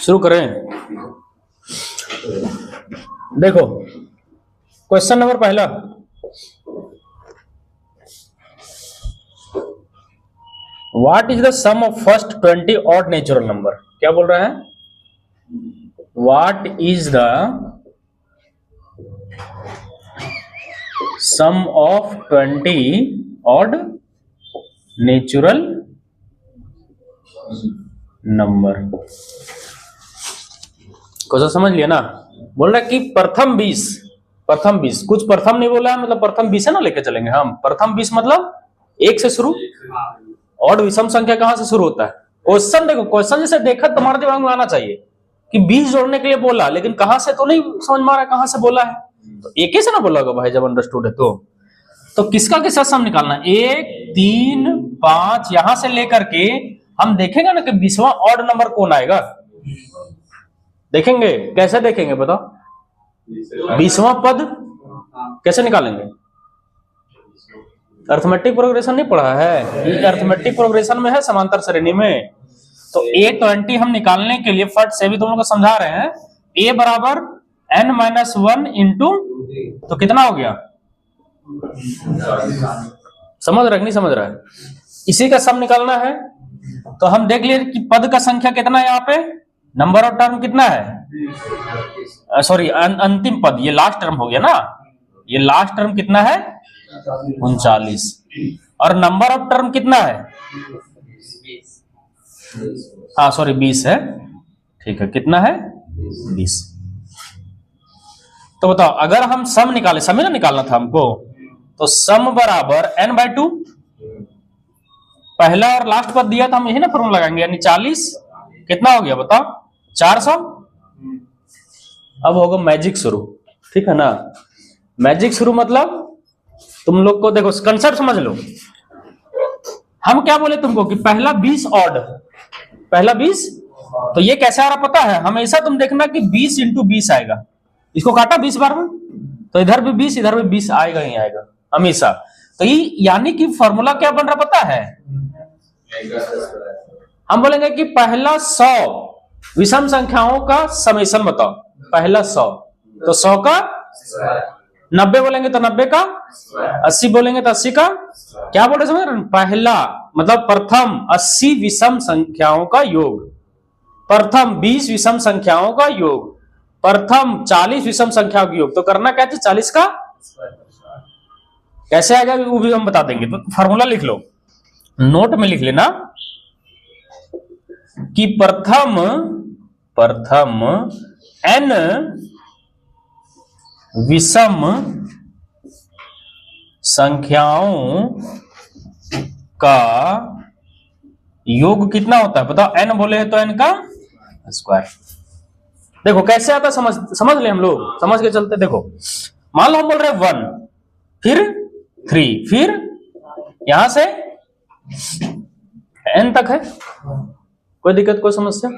शुरू करें। देखो क्वेश्चन नंबर पहला, what is the sum of first 20 odd natural number. क्या बोल रहा है? What is the sum of 20 odd natural number. Question समझ लिया ना? बोल रहा है कि प्रथम 20 कुछ प्रथम नहीं बोला है, मतलब प्रथम 20 है ना, लेके चलेंगे हम। प्रथम 20 मतलब 1 से शुरू। और विषम संख्या कहां से शुरू होता है? क्वेश्चन देखो, क्वेश्चन जैसे देखा तुम्हारे दिमाग में आना चाहिए कि 20 जोड़ने के लिए बोला, लेकिन कहां से तो नहीं समझ में आ रहा है कहां से बोला है। तो एक ही से ना बोला होगा भाई, जब अंडरस्टूड है तो किसका किसका सम निकालना है? 1 3 5 यहां से लेकर के हम देखेंगे ना कि 20वां ऑड नंबर कौन आएगा। देखेंगे, कैसे देखेंगे बताओ? 20वां पद कैसे निकालेंगे? अर्थमेटिक प्रोग्रेशन नहीं पढ़ा है? ये अर्थमेटिक प्रोग्रेशन में है, समांतर श्रेणी में। तो A20 हम निकालने के लिए फट से भी तुम लोग को समझा रहे हैं, A बराबर n-1 इंटू, तो कितना हो गया? समझ रहा है कि नहीं समझ रहा है? इसी का सम निकालना है। तो हम देख लिए कि पद का संख्या कितना है, यहाँ पे नंबर ऑफ टर्म कितना है, सॉरी अंतिम पद, ये लास्ट टर्म हो गया ना, ये लास्ट टर्म कितना है? 39। और नंबर ऑफ टर्म कितना है? हाँ सॉरी 20 है, ठीक है। कितना है? 20। तो बताओ, अगर हम सम निकाले, सम ही ना निकालना था हमको, तो सम बराबर n/2, पहला और लास्ट पद दिया था, हम यही ना फॉर्मूला लगाएंगे, यानी 40। कितना हो गया बताओ? 400। अब होगा मैजिक शुरू, ठीक है ना? मैजिक शुरू मतलब तुम लोग को देखो कंसेप्ट समझ लो। हम क्या बोले तुमको कि पहला 20 ऑड, पहला 20, तो ये कैसे आ रहा पता है? हमेशा तुम देखना कि 20 इंटू 20 आएगा। इसको काटा 20 बार में, तो इधर भी 20 इधर भी 20 आएगा ही आएगा हमेशा। तो ये यानी कि फॉर्मूला क्या बन रहा पता है? हम बोलेंगे कि पहला 100 विषम संख्याओं का समेशन बताओ। पहला 100, तो 100 का 90 बोलेंगे तो 90 का, 80 बोलेंगे तो 80 का। क्या बोल रहे समझ रहे? पहला मतलब प्रथम 80 विषम संख्याओं का योग, प्रथम 20 विषम संख्याओं का योग, प्रथम 40 विषम संख्याओं का योग। तो करना क्या चाहिए? 40 का कैसे आएगा वो भी हम बता देंगे। तो फॉर्मूला लिख लो, नोट में लिख लेना कि प्रथम n विषम संख्याओं का योग कितना होता है बताओ? n बोले तो n का स्क्वायर। देखो कैसे आता, समझ ले हम लोग, समझ के चलते। देखो मान लो हम बोल रहे 1, फिर 3, फिर यहां से n तक है, कोई दिक्कत कोई समस्या?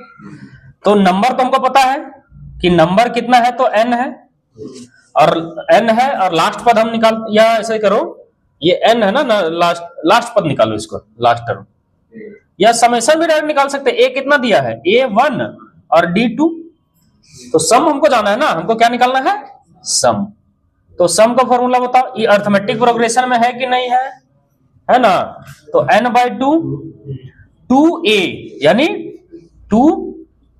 तो नंबर तो हमको पता है कि नंबर कितना है, तो n है, और n है, और लास्ट पद हम निकाल, या ऐसे करो, ये n है ना, लास्ट पद निकालो इसको, लास्ट टर्म, या समेशन भी डायरेक्ट निकाल सकते। a कितना दिया है? a1 और d2। तो सम हमको जाना है ना, हमको क्या निकालना है? सम। तो सम का फॉर्मूला बताओ, ये अर्थमेटिक प्रोग्रेशन में है कि नहीं है? है ना? तो n/2 2a, यानी 2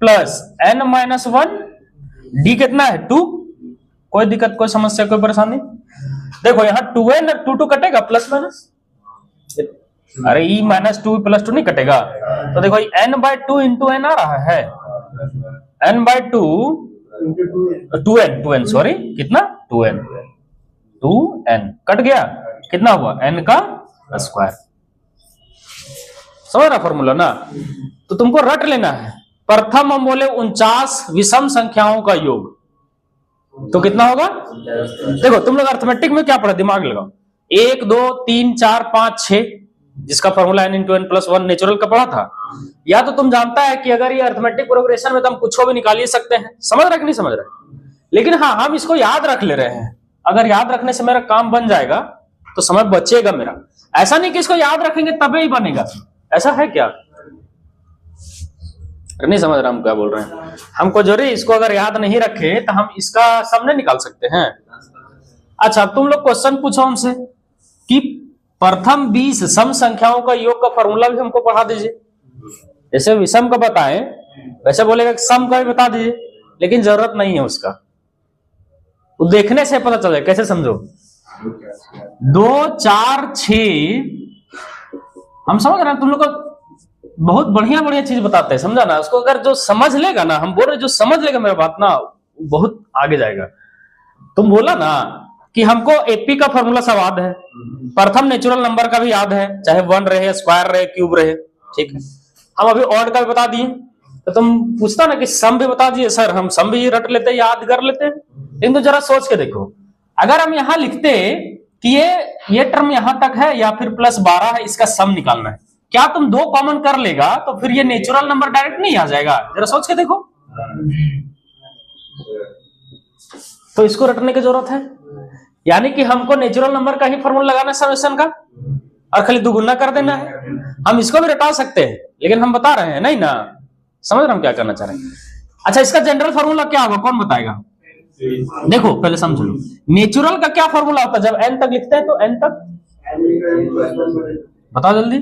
प्लस n-1, d कितना है? 2। कोई दिक्कत कोई समस्या कोई परेशानी? देखो यहाँ 2n 2 कटेगा प्लस माइनस, अरे e -2 + 2 नहीं कटेगा। तो देखो n/2 इंटू n आ रहा है, n/2 2n सॉरी, कितना? 2n कट गया, कितना हुआ? n का स्क्वायर। समझ रहा फॉर्मूला ना? तो तुमको रट लेना है। प्रथम हम बोले 49 विषम संख्याओं का योग, तो कितना होगा? देखो तुम लोग अर्थमेटिक में क्या पढ़ा, दिमाग लगाओ। 1 2 3 4 5 6, जिसका फॉर्मूला n × n + 1 नेचुरल का पढ़ा था। या तो तुम जानता है कि अगर ये अर्थमेटिक प्रोग्रेशन में तो हम कुछ को भी निकाल ही सकते हैं। समझ रहे कि नहीं समझ रहे? लेकिन हाँ, हम इसको याद रख ले रहे हैं। अगर याद रखने से मेरा काम बन जाएगा तो समय बचेगा मेरा। ऐसा नहीं कि इसको याद रखेंगे तभी ही बनेगा, ऐसा है क्या? नहीं समझ रहा हम क्या बोल रहे हैं? हमको जरूरी इसको अगर याद नहीं रखे तो हम इसका सम नहीं निकाल सकते हैं। अच्छा तुम लोग क्वेश्चन पूछो हमसे कि प्रथम 20 सम संख्याओं का योग का फॉर्मूला भी हमको पढ़ा दीजिए। जैसे विषम का बताएं वैसे बोलेगा सम का भी बता दीजिए, लेकिन जरूरत नहीं है उसका, वो देखने से पता चले। कैसे समझो, 2 4 6 हम समझ रहे हैं, तुम लोग को बहुत बढ़िया बढ़िया चीज बताते हैं, समझा ना। उसको अगर जो समझ लेगा ना, हम बोल रहे जो समझ लेगा मेरा बात ना, बहुत आगे जाएगा। तुम बोला ना कि हमको एपी का फॉर्मूला सब याद है, प्रथम नेचुरल नंबर का भी याद है, चाहे 1 रहे, स्क्वायर रहे, क्यूब रहे, ठीक है। हम अभी ऑड का भी बता दिए, तो तुम पूछता ना कि सम भी बता दिए सर, हम सम भी रट लेते, याद कर लेते। लेकिन तो जरा सोच के देखो, अगर हम यहां लिखते कि ये टर्म यहां तक है या फिर +12 है, इसका सम निकालना है, क्या तुम 2 कॉमन कर लेगा तो फिर ये नेचुरल नंबर डायरेक्ट नहीं आ जाएगा? जरा सोच के देखो। तो इसको रटने की जरूरत है, यानी कि हमको नेचुरल नंबर का ही फॉर्मूला लगाना है समेशन का, और खाली दुगुना कर देना है। हम इसको भी रटा सकते हैं, लेकिन हम बता रहे हैं नहीं ना, समझ रहे हम क्या करना चाह रहे हैं। अच्छा इसका जनरल फॉर्मूला क्या होगा, कौन बताएगा? देखो पहले समझ लो, नेचुरल का क्या फॉर्मूला होता है जब n तक लिखते हैं, तो n तक बताओ जल्दी।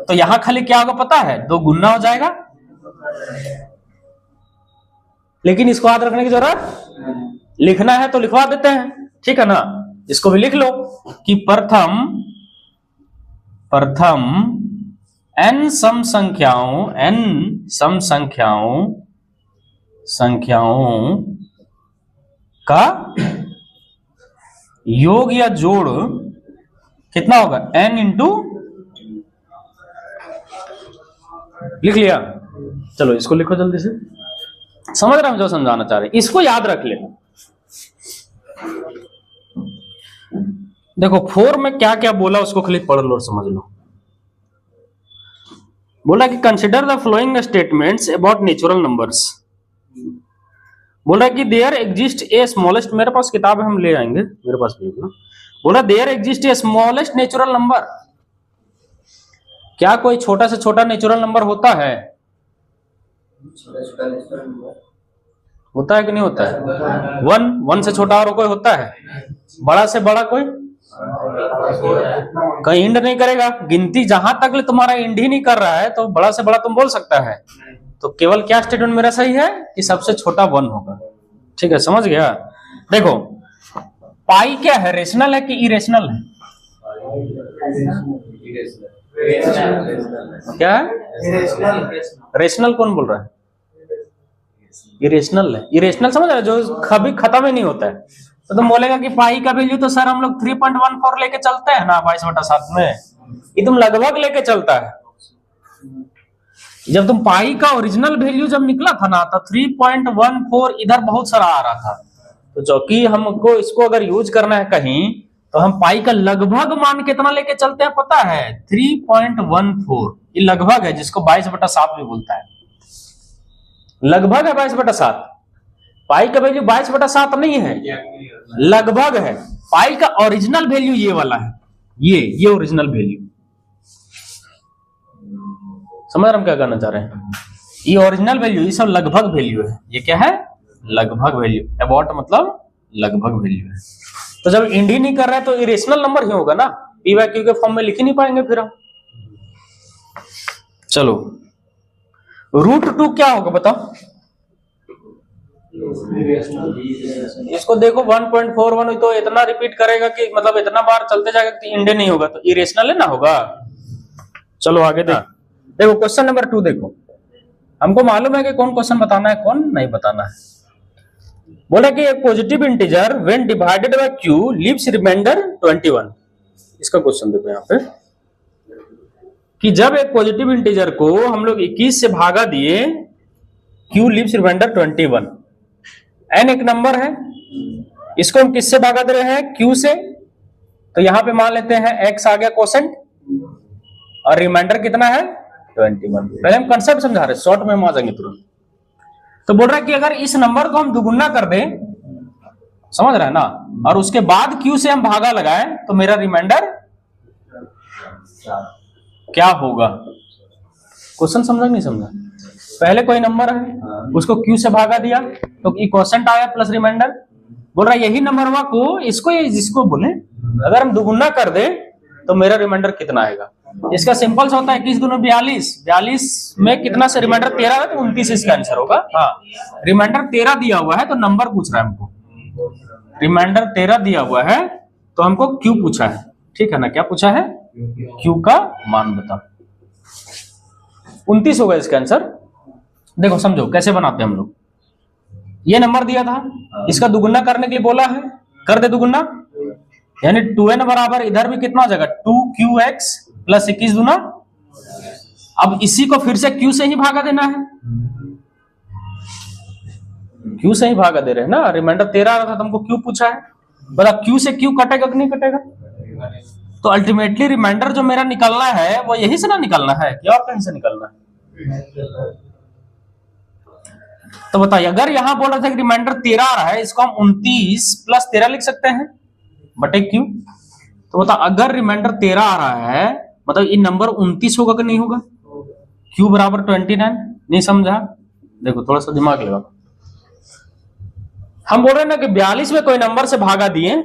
तो यहां खाली क्या होगा पता है, 2 गुना हो जाएगा, लेकिन इसको याद रखने की जरूरत, लिखना है तो लिखवा देते हैं, ठीक है ना। इसको भी लिख लो कि प्रथम n सम संख्याओं का योग या जोड़ कितना होगा, n इंटू, लिख लिया। चलो इसको लिखो जल्दी से, समझ रहे हम जो समझाना चाह रहे हैं, इसको याद रख लेना। देखो 4 में क्या क्या बोला उसको खाली पढ़ लो और समझ लो। बोला कि consider the flowing statements about natural numbers. बोल रहा है कि देयर एग्जिस्ट ए स्मॉलेस्ट, मेरे पास किताब है हम ले आएंगे, मेरे पास भी ना। बोला there exist a smallest natural number, क्या कोई छोटा से छोटा नेचुरल नंबर होता है? होता है कि नहीं होता है? 1 से छोटा और कोई होता है? बड़ा से बड़ा कोई कहीं इंड नहीं करेगा, गिनती जहां तक तुम्हारा इंड ही नहीं कर रहा है तो बड़ा से बड़ा तुम बोल सकता है। तो केवल क्या स्टेटमेंट मेरा सही है कि सबसे छोटा 1 होगा, ठीक है, समझ गया। देखो पाई क्या है, रेशनल है कि इरेशनल है? क्या है? रेशनल कौन बोल रहा है? इरेशनल है। इरेशनल समझ रहे, जो कभी खत्म ही नहीं होता है। तो तुम बोलेगा कि पाई का वैल्यू तो सर हम लोग 3.14 लेके चलते हैं ना 22/7 में, ये तुम लगभग लेके चलता है। जब तुम पाई का ओरिजिनल वैल्यू जब निकला था ना, तो 3.14 इधर बहुत सारा आ रहा था। तो चूंकि हमको इसको अगर यूज करना है कहीं, तो हम पाई का लगभग मान कितना लेके चलते हैं पता है? 3.14। ये लगभग है, जिसको 22/7 भी बोलता है, लगभग है 22/7। पाई का वैल्यू 22/7 नहीं है, लगभग है। पाई का ओरिजिनल वैल्यू ये वाला है, ये ओरिजिनल वैल्यू। समझ रहे हम क्या करना चाह रहे हैं? ये ओरिजिनल वैल्यू, ये सब लगभग वैल्यू है। ये क्या है? लगभग वैल्यू। अबाउट मतलब लगभग वैल्यू है। तो जब इंड ही नहीं कर रहा है तो इरेशनल नंबर ही होगा ना, पी बाय क्यू के फॉर्म में लिख ही नहीं पाएंगे फिर हम। चलो √2 क्या होगा बताओ? इसको देखो 1.41, तो इतना रिपीट करेगा कि मतलब इतना बार चलते जाएगा कि इंडे नहीं होगा, तो इरेशनल है ना होगा। चलो आगे देखो क्वेश्चन नंबर 2 देखो। हमको मालूम है कि कौन क्वेश्चन बताना है कौन नहीं बताना है। बोला कि एक positive integer when divided by q leaves remainder 21। इसका क्वेश्चन देखो यहाँ पे कि जब एक पॉजिटिव इंटीजर को हम लोग 21 से भागा दिए, q लीव्स रिमाइंडर 21। n एक नंबर है, इसको हम किससे भागा दे रहे हैं? q से। तो यहां पे मान लेते हैं x आ गया कोसेंट, और रिमाइंडर कितना है? 21। पहले हम कंसेप्ट समझा रहे, शॉर्ट में हम आ जाएंगे तुरंत। तो बोल रहा है कि अगर इस नंबर को हम दुगुना कर दें, समझ रहे हैं ना, और उसके बाद q से हम भागा लगाएं, तो मेरा रिमाइंडर क्या होगा? क्वेश्चन समझा नहीं समझा? पहले कोई नंबर है उसको q से भागा दिया तो इक्वोशेंट आया प्लस रिमाइंडर। बोल रहा है यही नंबर को इसको जिसको बोले अगर हम दुगुना कर दे तो मेरा रिमाइंडर कितना आएगा। इसका सिंपल सा होता है 21 दूनी 42, 42 में कितना से रिमाइंडर 13 है तो 29 इसका आंसर होगा। हाँ, रिमाइंडर 13 दिया हुआ है तो नंबर पूछ रहा है हमको, रिमाइंडर 13 दिया हुआ है तो हमको क्यू पूछा है, ठीक है ना। क्या पूछा है? क्यू का मान बता। 29 होगा इसका आंसर। देखो समझो कैसे बनाते हैं हम लोग। ये नंबर दिया था, इसका दुगुना करने के लिए बोला है, कर दे दुगुना, यानी 2n बराबर इधर भी कितना हो जाएगा 2qx प्लस 21 दूना। अब इसी को फिर से q से ही भागा देना है, q से ही भागा दे रहे हैं ना। रिमाइंडर 13 आ रहा था, तुमको q पूछा है, बता q से q कटेगा कि नहीं कटेगा? तो अल्टीमेटली रिमाइंडर जो मेरा निकलना है वो यही से ना निकलना है, क्या और कहीं से निकलना है? तो बताइए, अगर यहां बोल रहा था कि रिमाइंडर 13 आ रहा है, इसको हम 29 प्लस 13 लिख सकते हैं बटे क्यू। तो बता, अगर रिमाइंडर 13 आ रहा है मतलब ये नंबर 29 होगा कि नहीं होगा? क्यू बराबर 29। नहीं समझा? देखो थोड़ा सा दिमाग लगा। हम बोल रहे हैं ना कि 42 में कोई नंबर से भागा दिए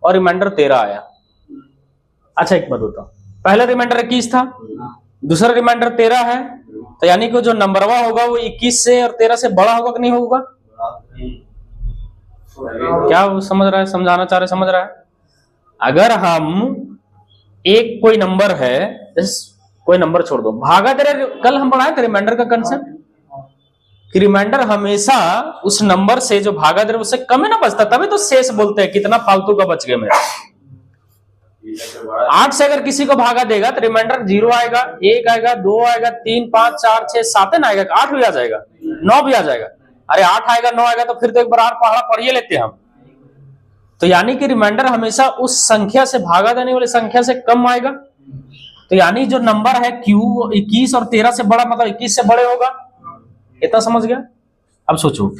और रिमाइंडर 13 आया। अच्छा एक बात बताओ, पहला रिमाइंडर 21 था, दूसरा रिमाइंडर 13 है, तो यानी कि जो नंबरवा होगा वो 21 से और 13 से बड़ा होगा कि नहीं होगा? क्या वो समझ रहा है, समझाना चाह रहे, समझ रहा है? अगर हम एक कोई नंबर है, कोई नंबर छोड़ दो, भागा दे रहे, कल हम पढ़ाए थे रिमाइंडर का कंसेप्ट कि रिमाइंडर हमेशा उस नंबर से जो भागा दे रहे उससे कम है ना बचता, तभी तो शेष बोलते हैं कितना फालतू का बच गया मेरा। 8 से अगर किसी को भागा देगा तो रिमाइंडर 0 आएगा, 1 आएगा, 2 आएगा, 3, 5, 4, 6, 7 ना आएगा, 8 भी आ जाएगा, 9 भी आ जाएगा। अरे 8 आएगा, 9 आएगा तो फिर तो एक बार और पहाड़ा पढ़िए लेते हैं हम। तो यानी कि रिमाइंडर हमेशा उस संख्या से भागा देने वाली संख्या से कम आएगा। तो यानी जो नंबर है Q 21 और 13 से बड़ा मतलब 21 से बड़े होगा। इतना समझ गया? अब सोचो,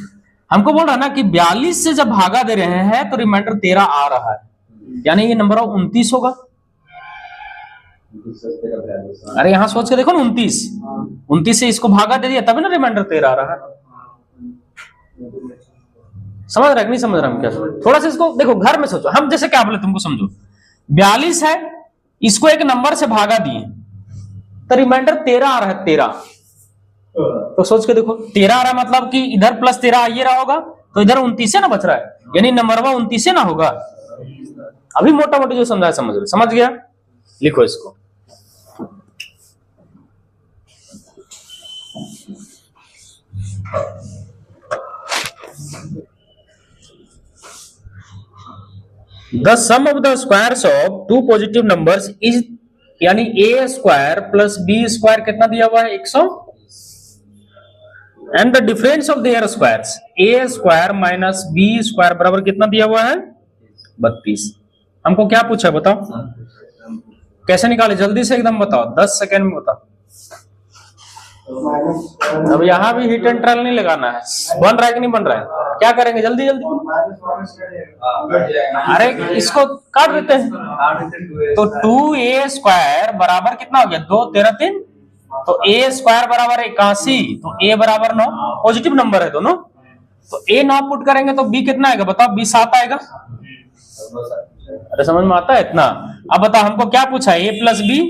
हमको बोल रहा ना कि 42 से जब भागा दे रहे हैं तो रिमाइंडर 13 आ रहा है, यानी ये नंबर 29 होगा। अरे यहां सोच के देखो ना, 29 से इसको भागा दे दिया तभी ना रिमाइंडर 13 आ रहा है। समझ रहा है कि नहीं समझ रहा? हम क्या थोड़ा सा इसको देखो, घर में सोचो। हम जैसे क्या बोले तुमको समझो, 42 है, इसको एक नंबर से भागा दिए तो रिमाइंडर 13 आ रहा है, 13। तो सोच के देखो, 13 आ रहा है मतलब कि इधर प्लस 13 आइए रहा होगा, तो इधर 29 से ना बच रहा है, यानी नंबरवा 29 से ना होगा। अभी मोटा मोटी जो समझा समझ रहे, समझ गया? लिखो इसको। The sum of the squares of two positive numbers is, यानी a square plus b square कितना दिया हुआ है? 100। And the difference of their squares, a square minus b square बराबर कितना दिया हुआ है? 32। हमको क्या पूछा बताओ, कैसे निकाले? जल्दी से एकदम बताओ, 10 सेकेंड में बताओ। अब यहां भी हिट एंड ट्रायल नहीं लगाना है, बन रहा है कि नहीं बन रहा है? क्या करेंगे जल्दी जल्दी? अरे इसको काट देते हैं। तो 2a स्क्वायर बराबर कितना हो गया? 2 13 3, तो a स्क्वायर बराबर 81, तो a बराबर 9, पॉजिटिव नंबर है दोनों, तो a 9 पुट करेंगे तो b कितना आएगा बताओ? b 7 आएगा। अरे समझ में आता है इतना? अब बताओ हमको क्या पूछा है? a प्लस b,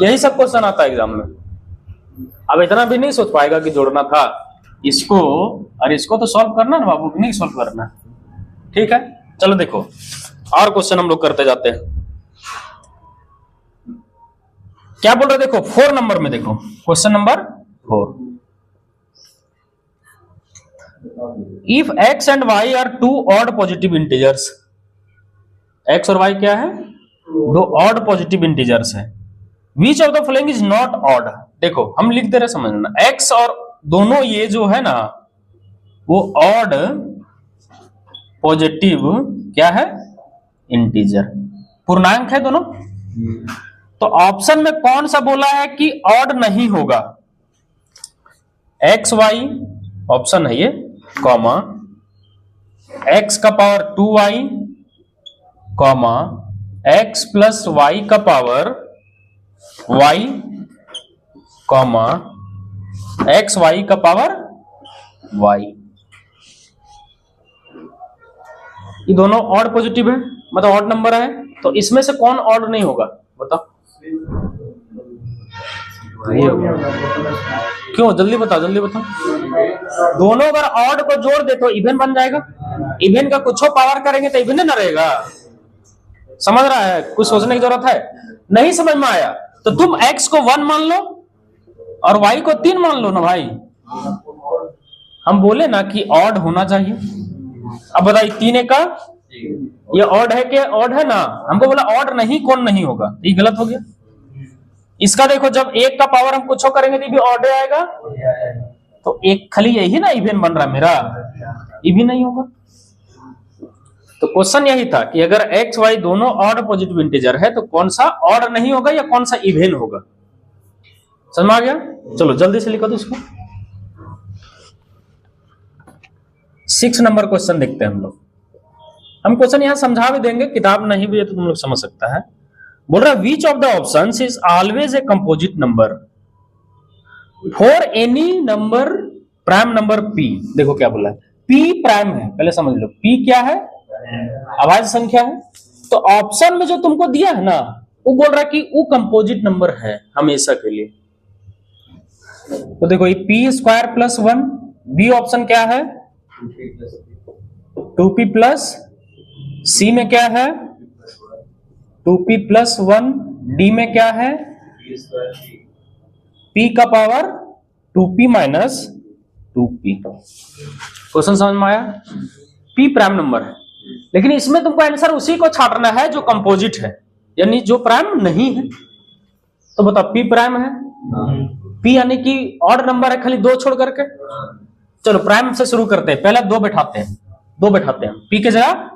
यही सब क्वेश्चन आता है एग्जाम में। अब इतना भी नहीं सोच पाएगा कि जोड़ना था इसको, और इसको तो सॉल्व करना ना बाबू, नहीं सॉल्व करना, ठीक है? चलो देखो और क्वेश्चन हम लोग करते जाते हैं। क्या बोल रहे? देखो 4 नंबर में देखो, question number 4। If x and y are two odd positive integers, x और y क्या है? 2 ऑड पॉजिटिव इंटीजर्स है। Which of the following is not odd? देखो हम लिख दे रहे, समझना, x और दोनों ये जो है ना वो ऑड पॉजिटिव क्या है? इंटीजर, पूर्णांक है दोनों। तो ऑप्शन में कौन सा बोला है कि ऑड नहीं होगा? x y ऑप्शन है ये, कॉमा x का power 2y, comma x plus y का power y, comma X Y का पावर वाई। ये दोनों ऑड पॉजिटिव है, मतलब ऑड नंबर है, तो इसमें से कौन ऑड नहीं होगा बताओ? क्यों? जल्दी बताओ, जल्दी बताओ। दोनों अगर ऑड को जोड़ दे तो इवन बन जाएगा। इवन का कुछ पावर करेंगे तो इवन ना रहेगा। समझ रहा है? कुछ सोचने की जरूरत है? नहीं समझ में आया तो तुम x को 1 मान लो और y को 3 मान लो ना भाई। हम बोले ना कि ऑड होना चाहिए। अब बताइए 3 एक का ये ऑड है क्या? ऑड है ना। हमको बोला ऑड नहीं, कौन नहीं होगा, ये गलत हो गया। इसका देखो जब 1 का पावर हम कुछ करेंगे तो भी ऑड आएगा, तो एक खाली यही ना इवन बन रहा मेरा, ये भी नहीं होगा। तो क्वेश्चन यही था कि अगर एक्स वाई दोनों ऑड पॉजिटिव इंटीजर है तो कौन सा ऑड नहीं होगा या कौन सा इवन होगा। समझ में आ गया? चलो जल्दी से लिखो तो इसको। 6 नंबर क्वेश्चन देखते हैं हम लोग। हम क्वेश्चन यहां समझा भी देंगे, किताब नहीं भी है तो तुम लोग समझ सकता है। बोल रहा which of the options is always a composite number for any number prime number P. देखो क्या बोला है, पी प्राइम है, पहले समझ लो पी क्या है, अभाज्य संख्या है। तो ऑप्शन में जो तुमको दिया है ना वो बोल रहा है कि वो कंपोजिट नंबर है हमेशा के लिए। तो देखो ये P square plus 1, B option क्या है 2p प्लस, सी में क्या है 2p प्लस 1, डी में क्या है p का power 2p minus 2p। Question समझ में आया? p प्राइम नंबर है, लेकिन इसमें तुमको आंसर उसी को छांटना है जो कंपोजिट है, यानी जो प्राइम नहीं है। तो बताओ p प्राइम है, p यानी कि ऑड नंबर है खाली 2 छोड़ करके। चलो प्राइम से शुरू करते हैं, पहले 2 बैठाते हैं, 2 बैठाते हैं p के जगह।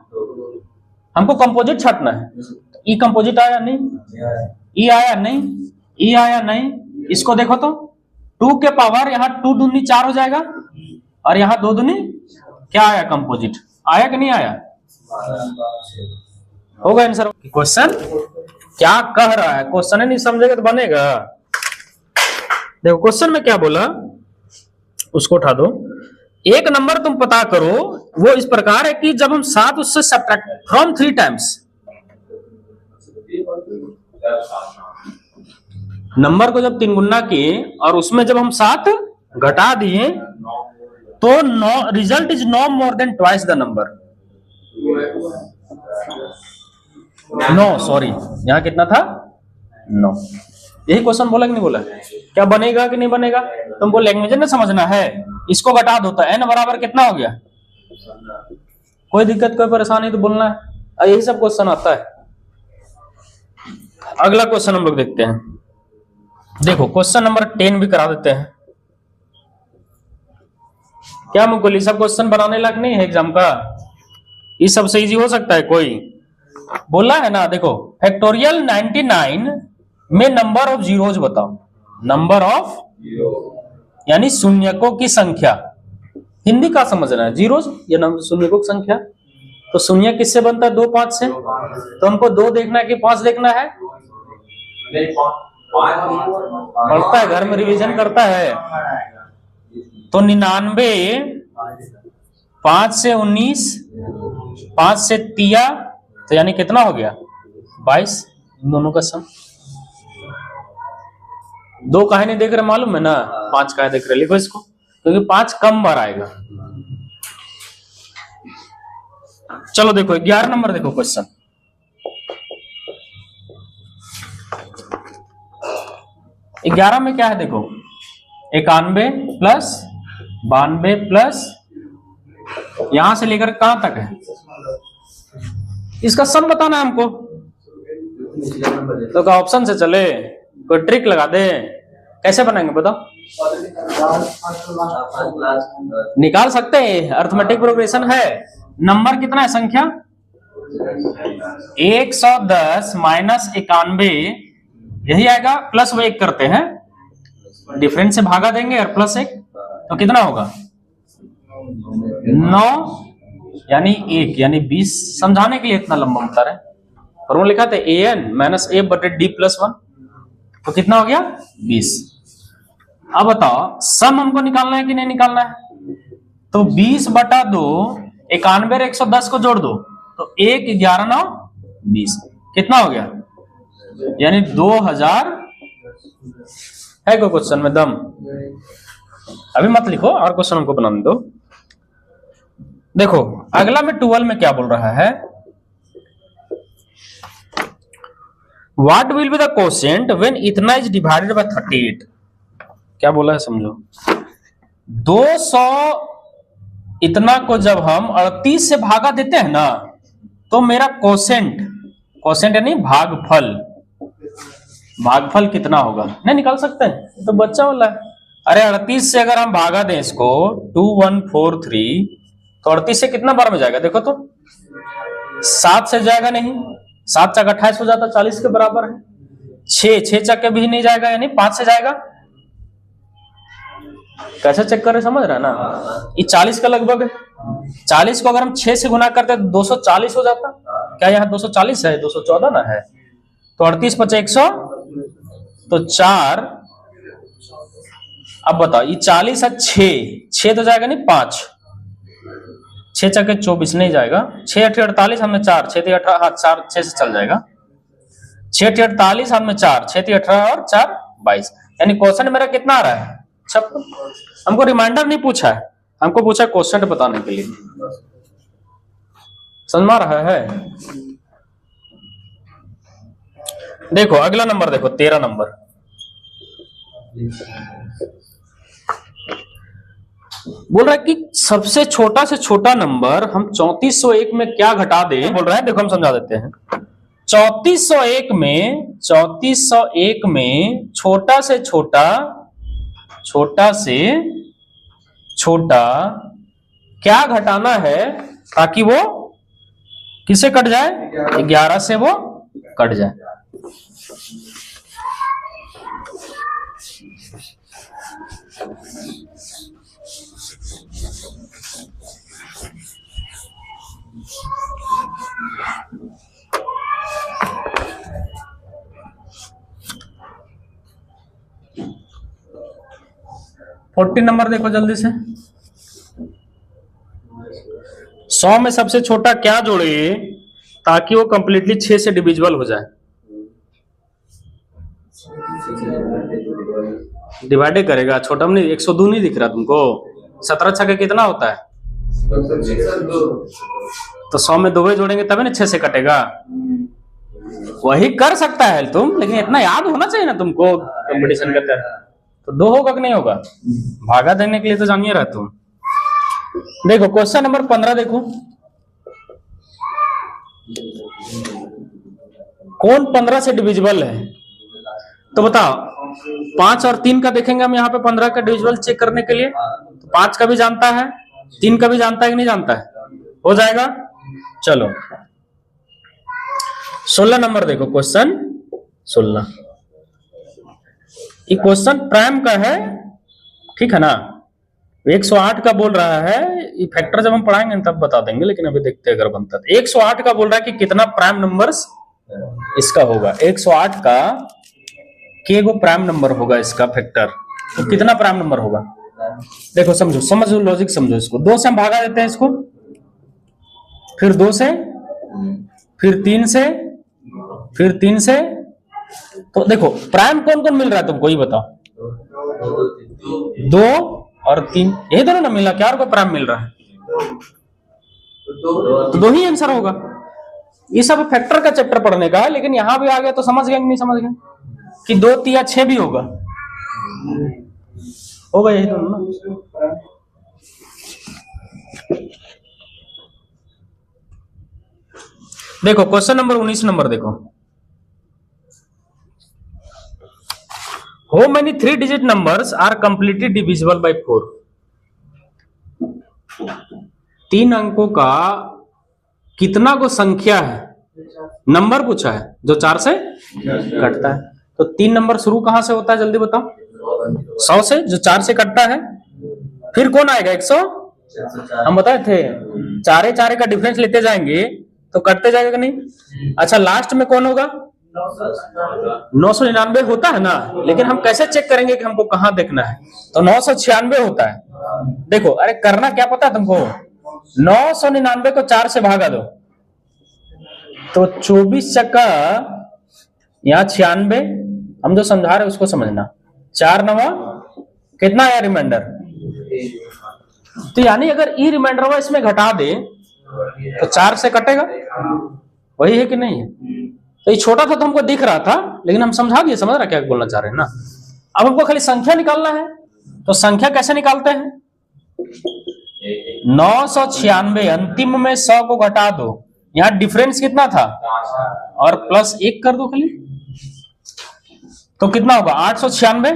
हमको कंपोजिट छांटना है, ई कंपोजिट आया नहीं, ई आया नहीं, ई आया नहीं। इसको देखो तो 2 के पावर यहाँ 2 दूनी 4 हो जाएगा और यहाँ 2 दूनी क्या आया कंपोजिट, आया कि नहीं आया? होगा आंसर। क्वेश्चन क्या कह रहा है, क्वेश्चन नहीं समझेगा तो बनेगा। देखो क्वेश्चन में क्या बोला उसको उठा दो। एक नंबर तुम पता करो, वो इस प्रकार है कि जब हम 7 उससे सब्ट्रैक्ट फ्रॉम 3 टाइम्स, नंबर को जब 3 गुना किए और उसमें जब हम 7 घटा दिए तो result is no more than twice the number. No sorry, यहां कितना था 9। यही क्वेश्चन बोला कि नहीं बोला? क्या बनेगा कि नहीं बनेगा? तुमको लैंग्वेज ना समझना है। इसको घटा दो तो n बराबर कितना हो गया? कोई दिक्कत कोई परेशानी तो बोलना है। यही सब क्वेश्चन आता है। अगला क्वेश्चन हम लोग देखते हैं। देखो क्वेश्चन नंबर 10 भी करा देते हैं। क्या मुकुल ये सब क्वेश्चन बनाने लायक नहीं है एग्जाम का? ये सबसे इजी हो सकता है कोई? बोला है ना, देखो फैक्टोरियल 99 में नंबर ऑफ जीरोज बताओ। नंबर ऑफ यानी शून्यकों की संख्या, हिंदी का समझना है, जीरोज या शून्यकों की संख्या। तो शून्य किससे बनता है? 2 5 से। तो हमको 2 देखना है कि 5 देखना है? पढ़ता है, घर में रिवीजन करता है। तो 99, 5 से 19, 5 से 3, तो यानी कितना हो गया 22, दोनों का सम। 2 काहे नहीं देख रहे मालूम है ना, 5 काहे देख रहे? लिखो इसको, क्योंकि 5 कम बार आएगा। चलो देखो 11 नंबर देखो क्वेश्चन। 11 में क्या है देखो, 91 प्लस 92 प्लस यहां से लेकर कहां तक है, इसका सम बताना है हमको। तो क्या ऑप्शन से चले, कोई ट्रिक लगा दे? कैसे बनाएंगे बताओ? निकाल सकते हैं, अर्थमेटिक प्रोग्रेशन है। नंबर कितना है संख्या? 110 माइनस 91, यही आएगा। प्लस वो 1 करते हैं, डिफरेंस से भागा देंगे और प्लस 1, तो कितना होगा 9 यानी 1 यानी 20। समझाने के लिए इतना लंबा बता रहे। फॉर्मूला लिखा था an माइनस a बटे d प्लस 1, तो कितना हो गया 20। अब बताओ सम हमको निकालना है कि नहीं निकालना है? तो 20/2 91 और 110 को जोड़ दो तो 1 11 9 20 कितना हो गया? यानी 2000 है। कोई क्वेश्चन में दम? अभी मत लिखो, और क्वेश्चन हमको बनाने दो। देखो अगला में 12 में क्या बोल रहा है, what will be the quotient when इतना इज डिवाइडेड बाय 38? क्या बोला है समझो। 200 इतना को जब हम 38 से भागा देते हैं ना तो मेरा कोशेंट, कोशेंट यानी भागफल, भागफल कितना होगा? नहीं निकाल सकते हैं तो बच्चा वाला है। अरे 38 से अगर हम भागा दें इसको 2143 तो 38 से कितना बार में जाएगा? देखो तो 7 से जाएगा नहीं, 7 चक 28 हो जाता, 40 के बराबर है। 6 चक्के भी नहीं जाएगा यानी 5 से जाएगा। कैसे चेक कर रहे समझ रहा है ना? ये 40 का लगभग है। 40 को अगर हम 6 से गुना करते तो 240 हो जाता। क्या यहाँ 240 है? 214 ना है। तो 38 × 100 तो 4। अब बताओ ये 40 है, 6 तो जाएगा नहीं, 5 6 चक्के 24 नहीं जाएगा। 6 8 48 हमने 4 6 18 हाँ 4 6 से चल जाएगा। 6 8 48 हमने 4 6 18 और 4 22 यानी क्वेश्चन मेरा कितना आ रहा है? 56। हमको रिमाइंडर नहीं पूछा है, हमको पूछा क्वेश्चन बताने के लिए। समझ में आ रहा है? देखो अगला नंबर देखो 13 नंबर। बोल रहा है कि सबसे छोटा से छोटा नंबर हम 3401 में क्या घटा दें। बोल रहा है देखो हम समझा देते हैं। 3401 में छोटा से छोटा क्या घटाना है ताकि वो किसे कट जाए? 11 से वो कट जाए। फोर्टी नंबर देखो जल्दी से। 100 में सबसे छोटा क्या जोड़े ताकि वो कंप्लीटली 6 से डिविजिबल हो जाए? डिवाइड करेगा। छोटा में नहीं, 102 नहीं दिख रहा तुमको? 17 छक्के कितना होता है? तो 100 में 2 जोड़ेंगे तभी ना 6 से कटेगा। वही कर सकता है तुम, लेकिन इतना याद होना चाहिए ना तुमको कंपटीशन के तहत। तो 2 होगा कि नहीं होगा? भागा देने के लिए तो जानिए रहा तुम। देखो क्वेश्चन नंबर 15 देखो। कौन 15 से डिविजिबल है? तो बताओ 5 और 3 का देखेंगे हम यहाँ पे 15 का डिविजिबल चेक करने के लिए। तो 5 का भी जानता है, 3 का भी जानता है कि नहीं जानता है? हो जाएगा। चलो 16 नंबर देखो क्वेश्चन 16। ये क्वेश्चन प्राइम का है, ठीक है ना? 108 का बोल रहा है। ये फैक्टर जब हम पढ़ाएंगे तब बता देंगे, लेकिन अभी देखते हैं अगर बनता है। 108 का बोल रहा है कि कितना प्राइम नंबर्स इसका होगा। 108 का के गो प्राइम नंबर होगा इसका फैक्टर, तो कितना प्राइम नंबर होगा? देखो समझो, समझो लॉजिक समझो इसको। 2 से हम भागा देते हैं इसको, फिर 2 से, फिर 3 से, फिर 3 से। तो देखो प्राइम कौन कौन मिल रहा है तुमको ये बताओ? 2 और 3 यही दोनों ना मिला, क्या और कोई प्राइम मिल रहा है? तो 2 ही आंसर होगा। ये सब फैक्टर का चैप्टर पढ़ने का है, लेकिन यहां भी आ गया तो समझ गए नहीं समझ गए कि 2 3 6 भी होगा यही दोनों ना। देखो क्वेश्चन नंबर 19 नंबर देखो। How many 3-digit numbers are completely divisible by 4? 3 अंकों का कितना को संख्या है? नंबर पूछा है जो 4 से कटता है। तो 3 नंबर शुरू कहां से होता है जल्दी बताओ? 100 से, जो 4 से कटता है। फिर कौन आएगा? 100। हम बताए थे 4 का डिफरेंस लेते जाएंगे तो कटते जाएगा कि नहीं? अच्छा लास्ट में कौन होगा? 999 होता है ना, लेकिन हम कैसे चेक करेंगे कि हमको कहाँ देखना है? तो 996 होता है। देखो, अरे करना क्या पता है तुमको, 999 को 4 से भागा दो, तो 24 चक्का यहाँ 96, हम जो समझा रहे उसको समझना, 4 नवा कितना है रिमाइंडर, तो यानी अगर ई रिमाइंडर हुआ इसमें घटा दे तो 4 से कटेगा, वही है कि नहीं है? तो ये छोटा था तो हमको दिख रहा था, लेकिन हम समझा दिए, समझ रहा क्या बोलना चाह रहे हैं ना। अब हमको खाली संख्या निकालना है, तो संख्या कैसे निकालते हैं? 996, अंतिम में 100 को घटा दो, यहाँ डिफरेंस कितना था, और प्लस 1 कर दो खाली, तो कितना होगा 896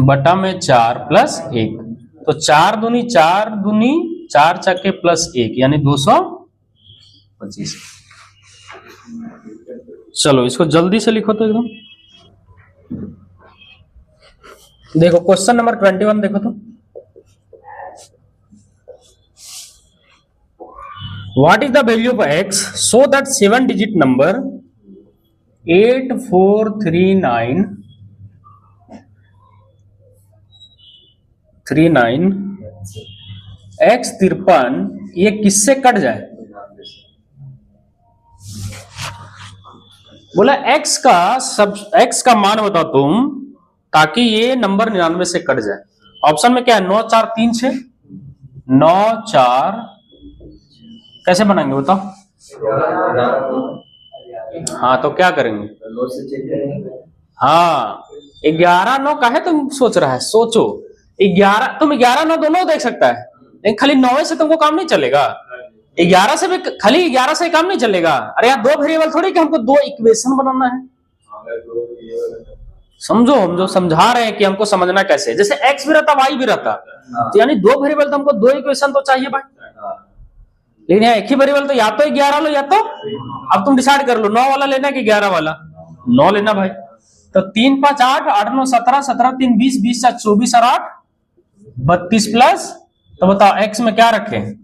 बटा में 4 प्लस 1, तो 4 दूनी 4 चक्के प्लस 1 यानी 225। चलो इसको जल्दी से लिखो तो एकदम। देखो क्वेश्चन नंबर 21 देखो तो, what is the value of x so that 7 digit number 8439 x 53 ये किससे कट जाए? बोला x का मान बताओ तुम, ताकि ये नंबर 99 से कट जाए। ऑप्शन में क्या है? 9 4 3 6, 9 4 कैसे बनाएंगे बताओ? हाँ तो क्या करेंगे? हाँ 11 9 का है, तुम सोच रहा है, सोचो 11, तुम 11 9 दोनों देख सकता है, लेकिन खाली 9 से तुमको काम नहीं चलेगा, 11 से भी, खाली 11 से काम नहीं चलेगा। अरे यार 2 वेरिएबल थोड़ी कि हमको 2 इक्वेशन बनाना है, समझो, हम जो समझा रहे हैं कि हमको समझना कैसे, जैसे x भी रहता y भी रहता, तो यानी 2 वेरिएबल तो हमको 2 इक्वेशन तो चाहिए भाई, लेकिन यहाँ एक ही वेरिएबल तो या तो 11 लो या तो, अब तुम डिसाइड कर लो 9 वाला लेना कि 11 वाला, 9 लेना भाई। तो 3 5 8 8 9 17 17 3 20 20 4 24 और 8 32 प्लस, तो बताओ x में क्या रखें?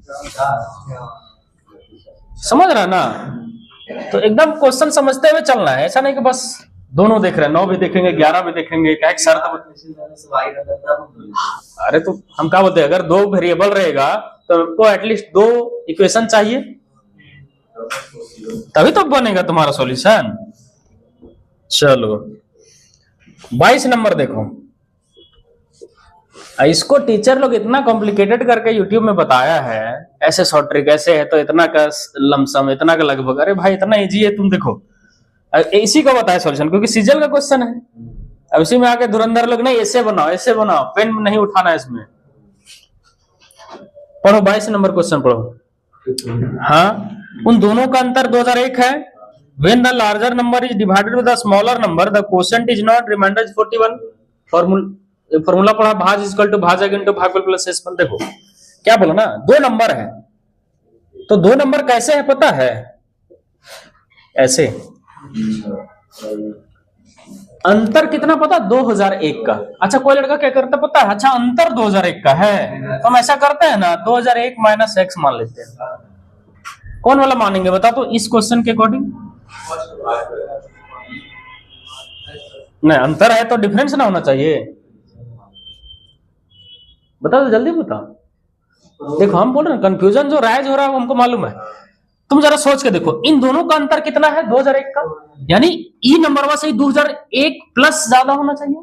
समझ रहा ना? तो एकदम क्वेश्चन समझते हुए चलना है, ऐसा नहीं कि बस दोनों देख रहे हैं, 9 भी देखेंगे 11 भी देखेंगे, क्या एक शर्त। अरे तो हम क्या बोलते हैं, अगर 2 वेरिएबल रहेगा तो हमको एटलीस्ट 2 इक्वेशन चाहिए, तभी तो बनेगा तुम्हारा सॉल्यूशन। चलो 22 नंबर देखो, इसको टीचर लोग इतना कॉम्प्लिकेटेड करके यूट्यूब में बताया है, ऐसे शॉर्ट ट्रिक ऐसे है तो इतना का लमसम, इतना का लगभग, अरे भाई इतना इजी है, तुम देखो इसी को बताया सॉल्यूशन, क्योंकि सीजल का क्वेश्चन है। अब इसी में आके धुरंधर लोग नहीं ऐसे बनाओ, पेन नहीं उठाना है इसमें। पढ़ो 22 नंबर क्वेश्चन पढ़ो। हाँ, उन दोनों का अंतर 2001 है। When the larger number is divided with the smaller number, the quotient is not, remainder is 41. Formula पढ़ा, भाज इक्वल टू भाजक इनटू भागफल प्लस शेषफल। देखो क्या बोला ना, 2 नंबर है, तो 2 नंबर कैसे है पता है? ऐसे अंतर कितना पता? 2001 का। अच्छा कोई लड़का क्या करता पता है? अच्छा अंतर 2001 का है, तो हम ऐसा करते हैं ना, 2001 माइनस x मान लेते हैं। कौन वाला मानेंगे बता तो इस क्वेश्चन के अकॉर्डिंग? नहीं, अंतर है तो डिफरेंस ना होना चाहिए। बताओ जल्दी बताओ। देखो हम बोल रहे हैं कंफ्यूजन जो राइज हो रहा है वो हमको मालूम है, तुम जरा सोच के देखो, इन दोनों का अंतर कितना है? 2001 का, यानी ई नंबर से 2001 प्लस ज्यादा होना चाहिए।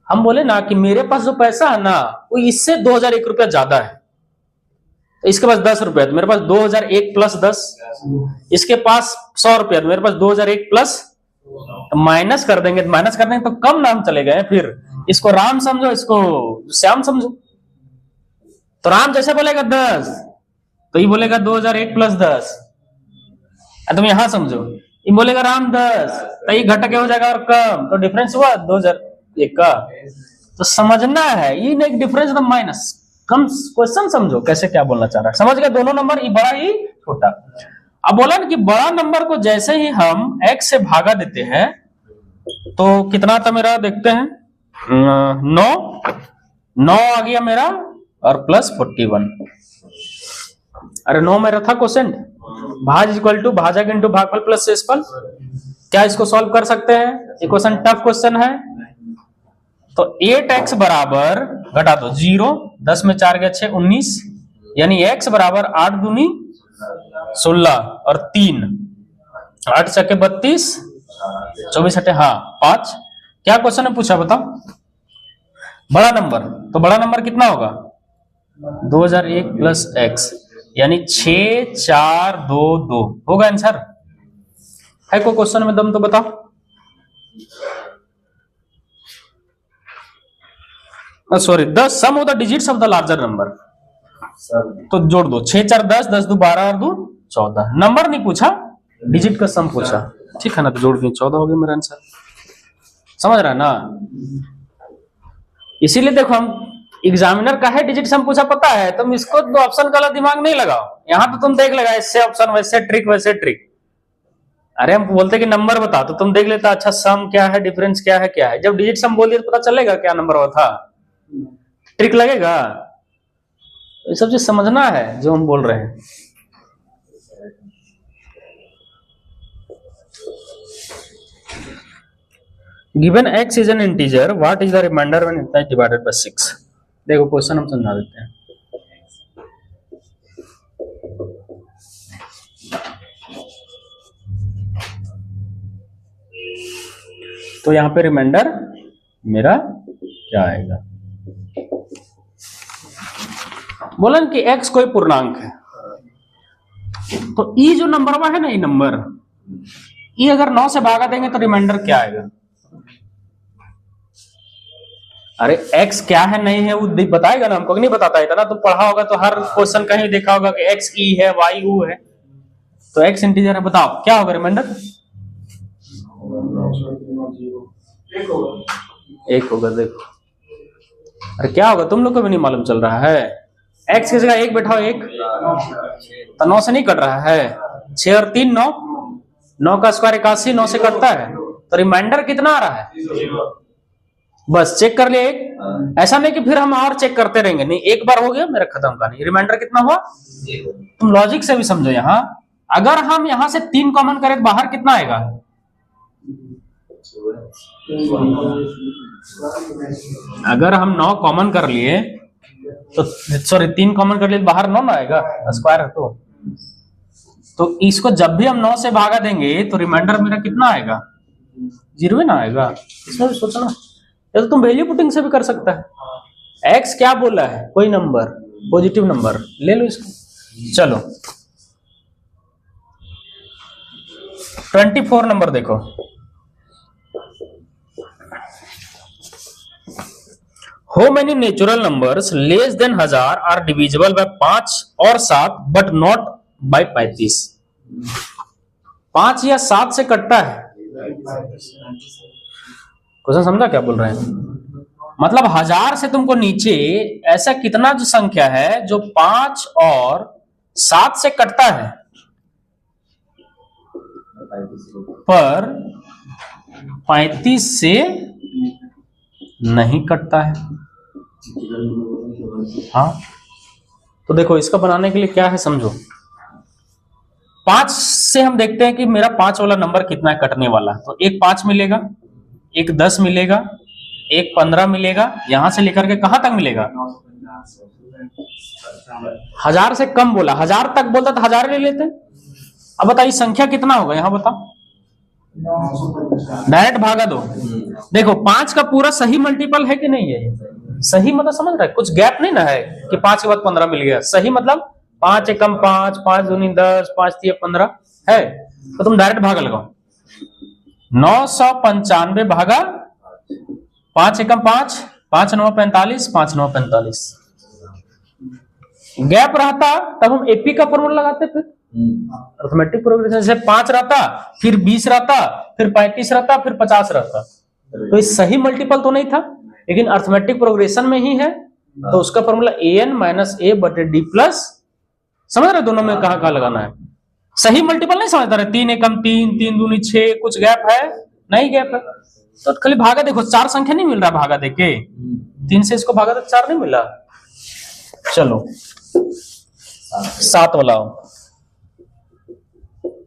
हम बोले ना कि मेरे पास जो पैसा है ना वो इससे 2001 रुपया ज्यादा है, तो इसके पास 10 रुपया, तो मेरे पास 2001 प्लस 10, इसके पास 100 रुपया, तो मेरे पास 2001 प्लस, तो माइनस कर देंगे, तो कम नाम चले गए। फिर इसको राम समझो, इसको श्याम समझो, तो राम जैसे बोलेगा 10 तो ये बोलेगा 2001 प्लस 10। तुम यहां समझो, ये बोलेगा राम 10 तो ये घटक हो जाएगा और कम, तो डिफरेंस हुआ 2001 का। तो समझना है, ये नहीं डिफरेंस तो माइनस, कम। क्वेश्चन समझो कैसे क्या बोलना चाह रहा है, समझ गए? दोनों नंबर, ये बड़ा ही छोटा। अब बोला ना कि बड़ा नंबर को जैसे ही हम x से भागा देते हैं तो कितना था मेरा, देखते हैं, 9 आ गया मेरा, और प्लस 41। अरे 9 मेरा था क्वोशेंट, भाज इक्वल टू भाजक इंटू भागफल प्लस शेषफल। क्या इसको सॉल्व कर सकते हैं? ये क्वेश्चन टफ क्वेश्चन है। तो 8x बराबर घटा दो 0, 10 में 4 गया 6, 19, यानी x बराबर 8 दूनी 16 और 3, 8 छके 32, 24 हटे हाँ 5। क्या क्वेश्चन है पूछा बताओ? बड़ा नंबर, तो बड़ा नंबर कितना होगा? 2001 प्लस x, यानी 6 4 2 2 होगा आंसर। है कोई क्वेश्चन में दम तो बताओ। Sorry, the sum of the digits of the larger number. तो जोड़ दो 6 4 10, 10 2 12 और 2 14। नंबर नहीं पूछा, डिजिट का सम पूछा। ठीक है ना, तो जोड़ दिए 14 हो गया मेरा आंसर। समझ रहा है ना? इसीलिए देखो, हम एग्जामिनर का है डिजिट सम पूछा पता है, तुम इसको दो ऑप्शन का दिमाग नहीं लगाओ। यहां तो तुम देख लेगा ऐसे ऑप्शन, वैसे ट्रिक, वैसे ट्रिक। अरे हम बोलते कि नंबर बता, तो तुम देख लेता अच्छा सम क्या है, डिफरेंस क्या है, क्या है। जब डिजिट सम बोल दिया तो पता चलेगा क्या नंबर हुआ था, ट्रिक लगेगा। ये सब चीज समझना है जो हम बोल रहे हैं। Given x is an integer, what is the remainder when it is divided by 6। देखो क्वेश्चन हम समझा देते हैं। तो यहां पे रिमाइंडर मेरा क्या आएगा? बोलन कि x कोई पूर्णांक है, तो e जो नंबर हुआ है ना, ये नंबर e अगर 9 से भागा देंगे तो रिमाइंडर क्या आएगा? अरे x क्या है नहीं है वो बताएगा ना हमको, नहीं बताता इतना तो पढ़ा होगा, तो हर क्वेश्चन कहीं देखा होगा कि x e है, y u है। तो x इंटीजर है, बताओ क्या होगा रिमाइंडर? 1 होगा। देखो, अरे क्या होगा तुम लोग को भी नहीं मालूम चल रहा है? x की जगह 1 बैठाओ, 1 तो 9 से नहीं कट रहा है। 6 और 3 9, 9 का स्क्वायर 81, 9 से कटता है, तो रिमाइंडर कितना आ रहा है? बस चेक कर लिए एक। ऐसा नहीं कि फिर हम और चेक करते रहेंगे, नहीं, एक बार हो गया मेरा खत्म का नहीं। रिमाइंडर कितना हुआ? तुम लॉजिक से भी समझो। यहां अगर हम यहां से 3 कॉमन करें तो बाहर कितना आएगा? अगर हम 9 कॉमन कर लिए तो, सॉरी 3 कॉमन कर लिए तो बाहर 9 ना आएगा, स्क्वायर है तो इसको जब भी हम 9 से भागा देंगे तो रिमाइंडर मेरा कितना आएगा? 0 ना आएगा। इसमें भी सोचना, या तो तुम वैल्यू पुटिंग से भी कर सकता है। x क्या बोला है? कोई नंबर, पॉजिटिव नंबर, ले लो इसको। चलो 24 नंबर देखो। How many natural numbers less than 1000 are divisible by 5 और 7 but not by 35? 5 या 7 से कटता है। क्वेश्चन समझा क्या बोल रहे हैं? मतलब 1000 से तुमको नीचे ऐसा कितना जो संख्या है जो 5 और 7 से कटता है, पर 35 से नहीं कटता है। हाँ, तो देखो इसका बनाने के लिए क्या है समझो। 5 से हम देखते हैं कि मेरा 5 वाला नंबर कितना है कटने वाला, तो एक 5 मिलेगा, एक 10 मिलेगा, एक 15 मिलेगा, यहां से लेकर के कहां तक मिलेगा? 1000 से कम बोला, 1000 तक बोलता तो 1000 ले लेते। अब बताइए संख्या कितना होगा यहां, बताओ। डायरेक्ट भागा दो। देखो 5 का पूरा सही मल्टीपल है कि नहीं है? सही मतलब समझ रहा है, कुछ गैप नहीं ना है कि 5 के बाद 15 मिल गया। सही मतलब 5 एकम 5, 5 दूनी 10, 5 तिया 15 है, तो तुम डायरेक्ट भागा लगाओ। 995 भागा 5 एकम 5, 5 9 45, 5 9 45। गैप रहता तब हम एपी का फॉर्मूला लगाते, फिर अर्थमेटिक प्रोग्रेशन से 5 रहता, फिर 20 रहता, फिर 35 रहता, फिर 50 रहता। तो ये सही मल्टीपल तो नहीं था, लेकिन अर्थमेटिक प्रोग्रेशन में ही है, तो उसका फॉर्मूला an माइनस a बटे d प्लस। समझ रहे दोनों में कहां लगाना है? सही मल्टीपल नहीं समझता रहे, 3 एकम 3, 3 दूनी 6, कुछ गैप है नहीं? गैप है तो खाली भागा देखो, 4 संख्या नहीं मिल रहा भागा देके, 3 से इसको भागा तो 4 नहीं मिला। चलो 7 वाला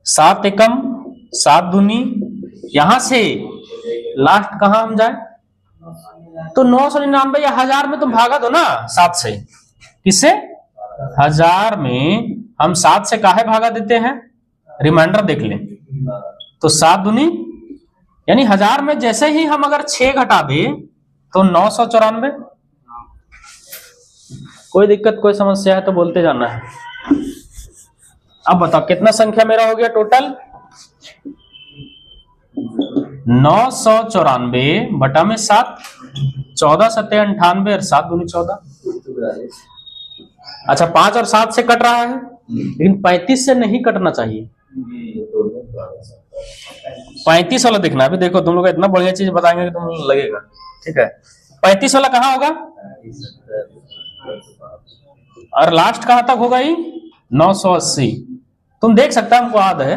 7 एकम 7 दूनी, यहां से लास्ट कहां हम जाए, तो 999 या 1000 में तुम भागा दो ना 7 से। किससे? 1000 में हम 7 से काहे भागा देते हैं, रिमाइंडर देख लें तो 7 दूनी यानी 1000 में जैसे ही हम अगर 6 घटा दे तो 994। कोई दिक्कत कोई समस्या है तो बोलते जाना है। अब बताओ कितना संख्या मेरा हो गया टोटल, 994 बटा में 7, 14 सत्ते 98 और 7 दूनी 14। अच्छा 5 और 7 से कट रहा है, लेकिन 35 से नहीं कटना चाहिए। 35 वाला देखना। अभी देखो तुम लोग इतना बढ़िया चीज बताएंगे कि तुम लगेगा। ठीक है, 35 वाला कहाँ होगा और लास्ट कहां तक होगा ये 980। तुम देख सकते हो हमको याद है।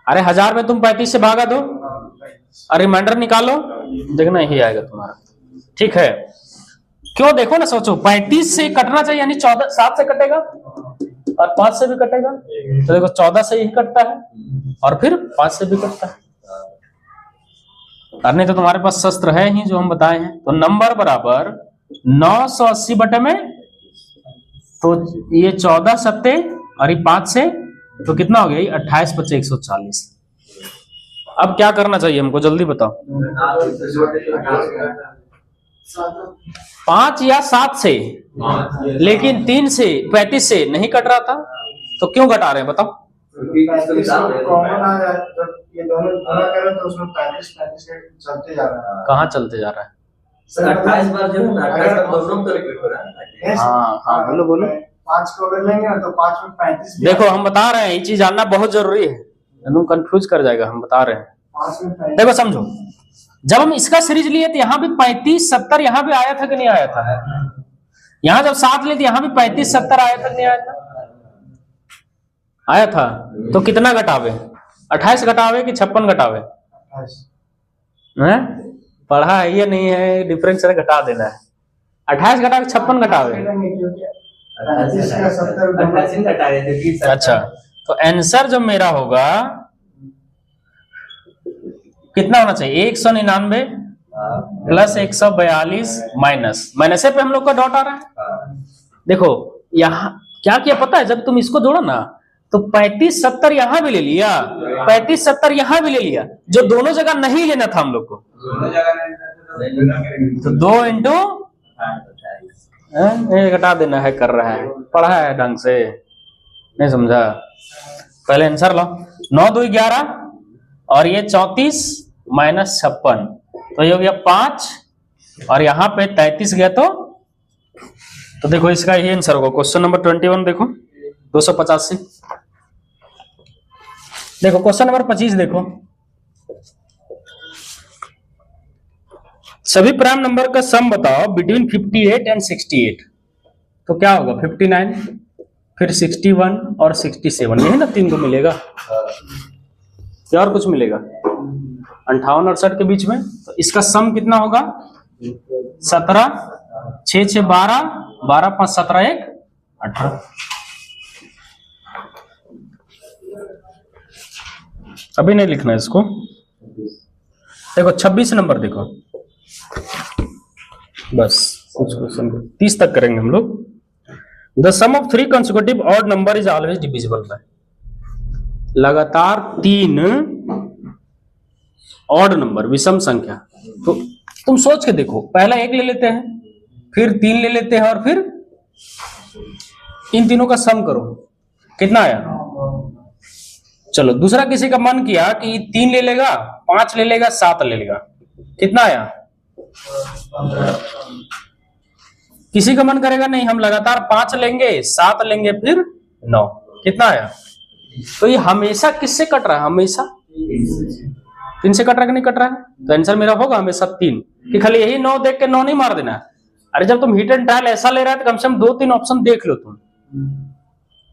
अरे 1000 में तुम 35 से भागा दो और रिमाइंडर निकालो, देखना यही आएगा तुम्हारा। ठीक है, क्यों देखो ना, सोचो 35 से कटना चाहिए यानी 14 7 से कटेगा और 5 से भी कटेगा, तो देखो 14 से ही कटता है और फिर 5 से भी कटता है। और नहीं तो तुम्हारे पास शस्त्र है ही जो हम बताए हैं। तो नंबर बराबर 980 बटे में, तो ये 14 सत्ते और ये 5 से, तो कितना हो गया ये 28 बचे 140। अब क्या करना चाहिए हमको जल्दी बताओ। 5 या 7 से, लेकिन 3 से 35 से नहीं कट रहा था, तो क्यों घटा रहे हैं बताओ। कहाँ चलते जा रहा है? 28 बार जो है ना, 28 बार दोनों तो रिपीट हो रहा है। हाँ हाँ बोलो बोलो। 5 को अगर लेंगे ना तो 5 में 35। देखो हम बता रहे हैं, ये चीज जानना बहुत जरूरी है, तुम कंफ्यूज कर जाएगा। हम बता रहे हैं, 5 में 35। देखो समझो, जब हम इसका सीरीज लिए तो यहाँ भी 35 70 यहाँ भी आया था कि नहीं आया था? यहाँ जब 7 लिए तो यहाँ भी 35 70 आया था कि नहीं आया था? आया था। तो कितना घटावे, 28 घटावे कि 56 घटावे? पढ़ा है ये नहीं है, डिफरेंस घटा देना है। 28 घटा के 56 घटावे। अच्छा, तो आंसर जो मेरा होगा कितना होना चाहिए, 199 प्लस 142 माइनस माइनस पे हम लोग का डॉट आ रहा है। देखो यहाँ क्या किया पता है, जब तुम इसको जोड़ो ना तो 35 70 यहां भी ले लिया, 35 70 यहां भी ले लिया, जो दोनों जगह नहीं लेना था हम लोग को। तो 2 इंटू घटा देना है, कर रहा है, पढ़ा है ढंग से, नहीं समझा? पहले आंसर लो। 9 2 11 और ये 34 माइनस 56, तो ये हो गया 5 और यहाँ पे 33 गया तो देखो इसका ये आंसर होगा। क्वेश्चन नंबर 21 देखो 285। देखो क्वेश्चन नंबर 25 देखो, सभी प्राइम नंबर का सम बताओ बिटवीन 58 एंड 68। तो क्या होगा 59 फिर 61 और 67, यही ना 3 को मिलेगा, क्या और कुछ मिलेगा? 58 और 60 के बीच में, तो इसका सम कितना होगा 17, 6 6 12, 12 5 17 1 18। अभी नहीं लिखना है इसको। देखो 26 नंबर देखो, बस कुछ क्वेश्चन 30 तक करेंगे हम लोग। The sum of 3 consecutive odd number is always divisible by. लगातार 3 ऑड नंबर विषम संख्या, तो तुम सोच के देखो, पहला 1 ले लेते हैं, फिर 3 ले लेते हैं और फिर इन तीनों का सम करो, कितना आया? चलो दूसरा किसी का मन किया कि 3 ले लेगा, 5 ले लेगा, 7 ले लेगा, कितना आया? किसी का मन करेगा नहीं हम लगातार 5 लेंगे, 7 लेंगे, फिर 9, कितना आया? तो ये हमेशा किससे कट रहा है? हमेशा 3 से कट रहा है कि नहीं कट रहा है? तो आंसर मेरा होगा हमेशा 3, कि खाली यही 9 देख के 9 नहीं मार देना। अरे जब तुम हिट एंड ट्रायल ऐसा ले रहा है तो कम से कम 2-3 ऑप्शन देख लो तुम।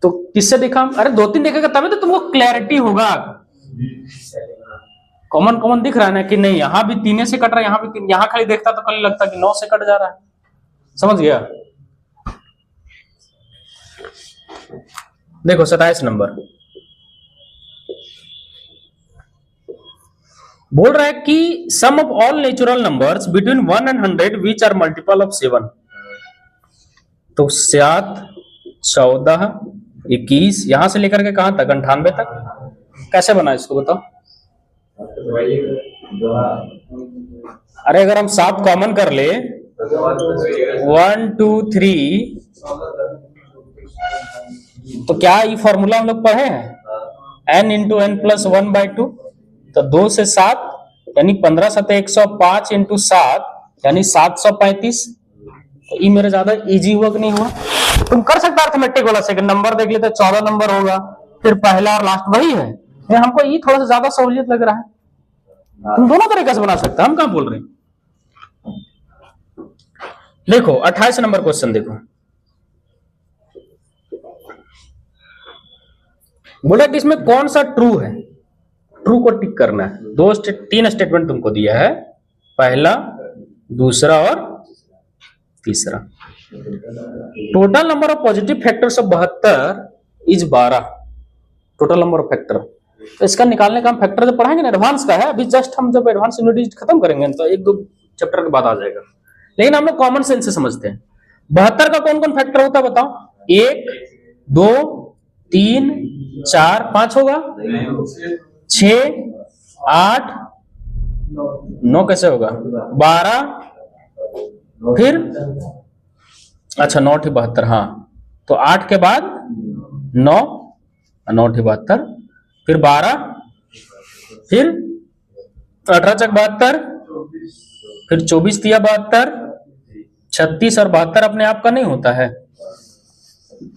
तो किससे देखा? अरे 2-3 देखेगा तभी तो तुमको क्लैरिटी होगा। कॉमन दिख रहा है ना कि नहीं, यहां भी 3 से कट रहा है, यहां भी 3, यहां खाली देखता तो कल लगता कि 9 से कट जा रहा है। समझ गया? देखो 27 नंबर, बोल रहा है कि sum of all natural numbers between 1 and 100 which are multiple of 7। तो 7, 14, 21 यहां से लेकर के कहां तक 98 तक कैसे बना इसको बताओ। अरे अगर हम 7 कॉमन कर ले 1 2 3 तो क्या ये फॉर्मूला हम लोग पढ़े हैं n इंटू एन प्लस 1/2। तो 2 से 7 यानी 15 7 105 इंटू 7 यानी 735। तो ये मेरे ज्यादा इजी हुआ कि नहीं हुआ। तुम कर सकते अर्थमेटिक वाला सेकंड नंबर देख लेते 14 नंबर होगा फिर पहला और लास्ट वही है। हमको ये थोड़ा सा ज्यादा सहूलियत लग रहा है। तुम दोनों तरीके से बना सकते हैं, हम कहां बोल रहे हैं। देखो 28 नंबर क्वेश्चन देखो, बोला कि इसमें कौन सा ट्रू है। ट्रू को टिक करना है। 3 स्टेटमेंट तुमको दिया है, पहला, दूसरा और तीसरा। Total number of positive factors of 72 is 12। Total number of factor, तो इसका निकालने का हम फैक्टर जब पढ़ाएंगे ना, एडवांस का है अभी, जस्ट हम जब एडवांस यूनिट खत्म करेंगे तो 1-2 चैप्टर के बाद आ जाएगा। लेकिन हम लोग कॉमन सेंस से समझते हैं। 72 का कौन कौन फैक्टर होता है बताओ। 1 2 3 4 5 होगा, 6 8 9 कैसे होगा, 12 फिर अच्छा 9 ठी 72। हाँ तो 8 के बाद 9 9 ठी 72 फिर 12 फिर 18 चक 72 फिर 24 तिया 72 36 और 72 अपने आप का नहीं होता है।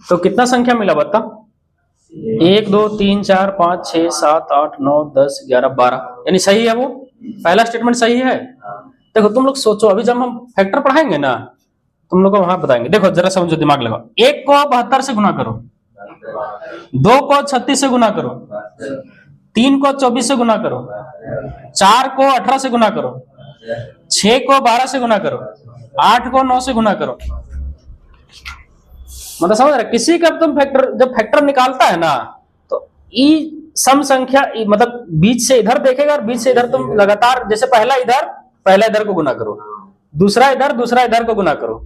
तो कितना संख्या मिला बता। 1 2 3 4 5 6 7 8 9 10 11 12 यानी सही है। वो पहला स्टेटमेंट सही है। देखो तुम लोग सोचो, अभी जब हम फैक्टर पढ़ाएंगे ना तुम लोग को वहां बताएंगे। देखो जरा समझो, दिमाग लगाओ। 1 को 72 से गुना करो, 2 को 36 से गुना करो, 3 को 24 से गुना करो, 4 को 18 से गुना करो, 6 को 12 से गुना करो, 8 को 9 से गुना करो। मतलब समझ रहे, किसी का तुम फैक्टर जब फैक्टर निकालता है ना तो ई सम संख्या मतलब बीच से इधर देखेगा और बीच से इधर तुम लगातार, जैसे पहला इधर को गुना करो, दूसरा इधर को गुना करो।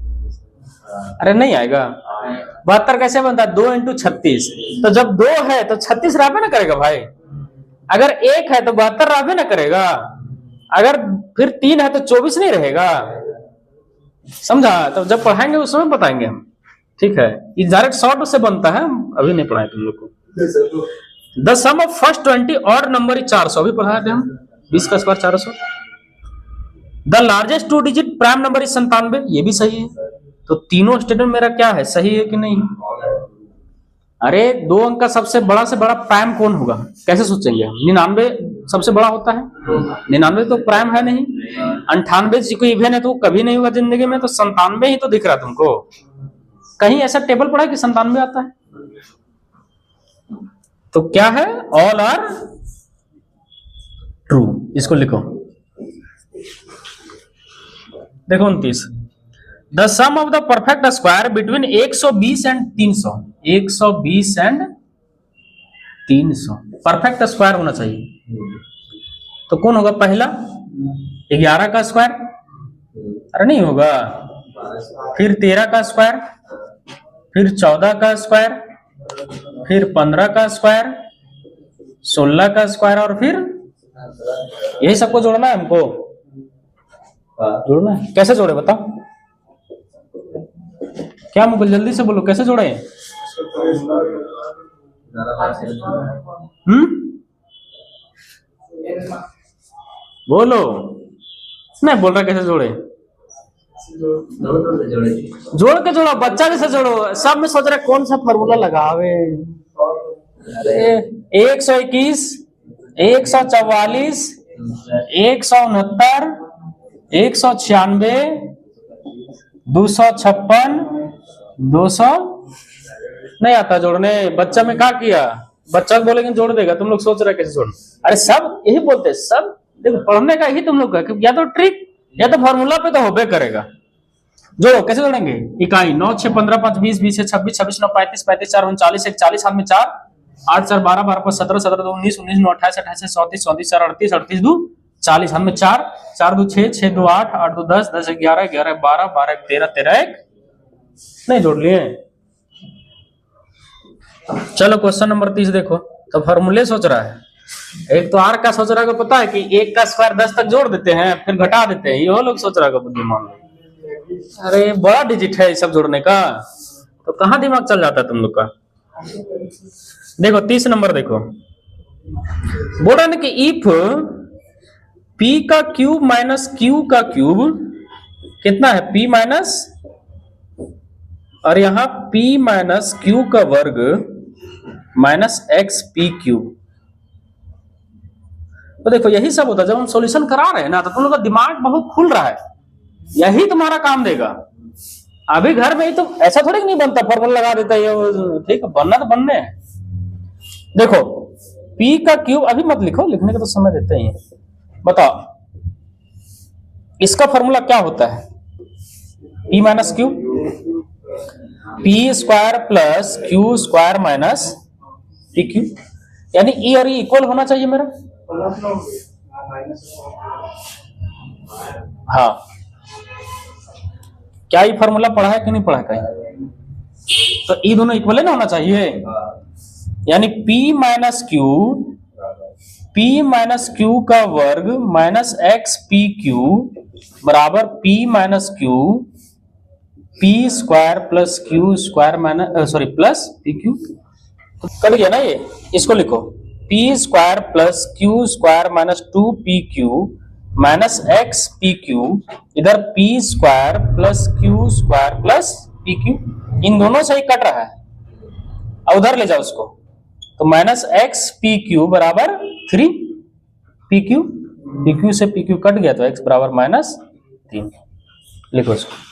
अरे नहीं आएगा। 72 कैसे बनता है, 2 × 36। तो जब 2 है तो 36 रहबे ना करेगा भाई। अगर 1 है तो 72 रहबे ना करेगा। अगर फिर 3 है तो 24 नहीं रहेगा। समझा। तो जब पढ़ाएंगे उस समय बताएंगे हम, ठीक है। ये डायरेक्ट शॉर्ट से बनता है, अभी नहीं पढ़ाए तुम लोग को। The sum of first 20 odd number is 400, अभी पढ़ाए थे हम। 20 का square 400। The largest 2 digit prime number is 97, ये भी सही है। तो तीनों स्टेटमेंट मेरा क्या है, सही है कि नहीं। अरे 2 अंक का सबसे बड़ा से बड़ा प्राइम कौन होगा, कैसे सोचेंगे हम। 99 सबसे बड़ा होता है, 99 तो प्राइम है नहीं। 98 कोई इवेंट है तो कभी नहीं होगा जिंदगी में। तो 97 ही तो दिख रहा तुमको। कहीं ऐसा टेबल पड़ा है कि 97 आता है। तो क्या है, ऑल आर ट्रू। इसको लिखो। देखो 29। The sum of the perfect square between 120 and 300। 120 and 300 perfect square होना चाहिए। तो कौन होगा पहला, 11 का स्क्वायर, अरे नहीं होगा। फिर 13 का स्क्वायर, फिर 14 का स्क्वायर, फिर 15 का स्क्वायर, 16 का स्क्वायर और फिर यही सबको जोड़ना है हमको। जोड़ना है, कैसे जोड़े बताओ। क्या मुकुल जल्दी से बोलो, कैसे जोड़े। बोलो, नहीं बोल रहा कैसे जोड़े। जोड़ के जोड़ो, बच्चा जैसे जोड़ो। सब में सोच रहे कौन सा फॉर्मूला लगावे। अरे 121, 144, 169, 196, 256, 200 नहीं आता जोड़ने। बच्चा में क्या किया, बच्चा बोलेंगे जोड़ देगा। तुम लोग सोच रहे कैसे जोड़। अरे सब यही बोलते हैं, सब देखो पढ़ने का यही तुम लोग का, या तो ट्रिक या तो फॉर्मूला पे तो होबे करेगा। जोड़ो, कैसे जोड़ेंगे। इकाई 9 6 15 5 20 20 26 26 9 35 35 4 39 41 हाथ में 4 8 4 12 12 5 17 17 2 19 19 9 28 28 34 34 4 38 38 2 40 हम में 4 4 2 6 6 2 8 8 2 10 10 11 11 12 12 13 13 1 नहीं जोड़ लिए। चलो क्वेश्चन नंबर 30 देखो। तो फॉर्मूले सोच रहा है, एक तो आर का सोच रहा है, पता है कि 1 का स्क्वायर 10 तक जोड़ देते हैं फिर घटा देते हैं, ये लोग सोच रहा है बुद्धिमान। अरे बड़ा डिजिट है ये सब जोड़ने का, तो कहाँ दिमाग चल जाता है तुम लोग का। देखो 30 नंबर देखो, बोला ना कि इफ p का क्यूब माइनस q का क्यूब कितना है p माइनस, और यहां p माइनस q का वर्ग माइनस एक्स पी क्यूब। तो देखो यही सब होता है जब हम सॉल्यूशन करा रहे हैं ना, तो तुम लोग का दिमाग बहुत खुल रहा है, यही तुम्हारा काम देगा। अभी घर में ही तो ऐसा थोड़ी नहीं बनता, फॉर्मूला लगा देता है ठीक है, बनना तो बनने है। देखो p का क्यूब अभी मत लिखो, लिखने का तो समय देते ही। बताओ इसका फॉर्मूला क्या होता है, p minus Q, P square plus Q square minus P Q, यानी ई और ई इक्वल होना चाहिए मेरा। हाँ क्या ये फॉर्मूला पढ़ा है कि नहीं पढ़ा कहीं, तो ई दोनों इक्वल है ना होना चाहिए, यानी p माइनस क्यू का वर्ग माइनस एक्स पी क्यू बराबर p minus Q P square plus Q square minus sorry plus P Q. तो कर गया ना ये, इसको लिखो p square plus Q square minus 2pq minus X P Q, इधर p square plus Q square plus P Q, इन दोनों से ही कट रहा है, अब उधर ले जाओ उसको, तो माइनस एक्स पी क्यू बराबर 3 पी क्यू, पी क्यू से पी क्यू कट गया तो x बराबर -3, लिखो इसको।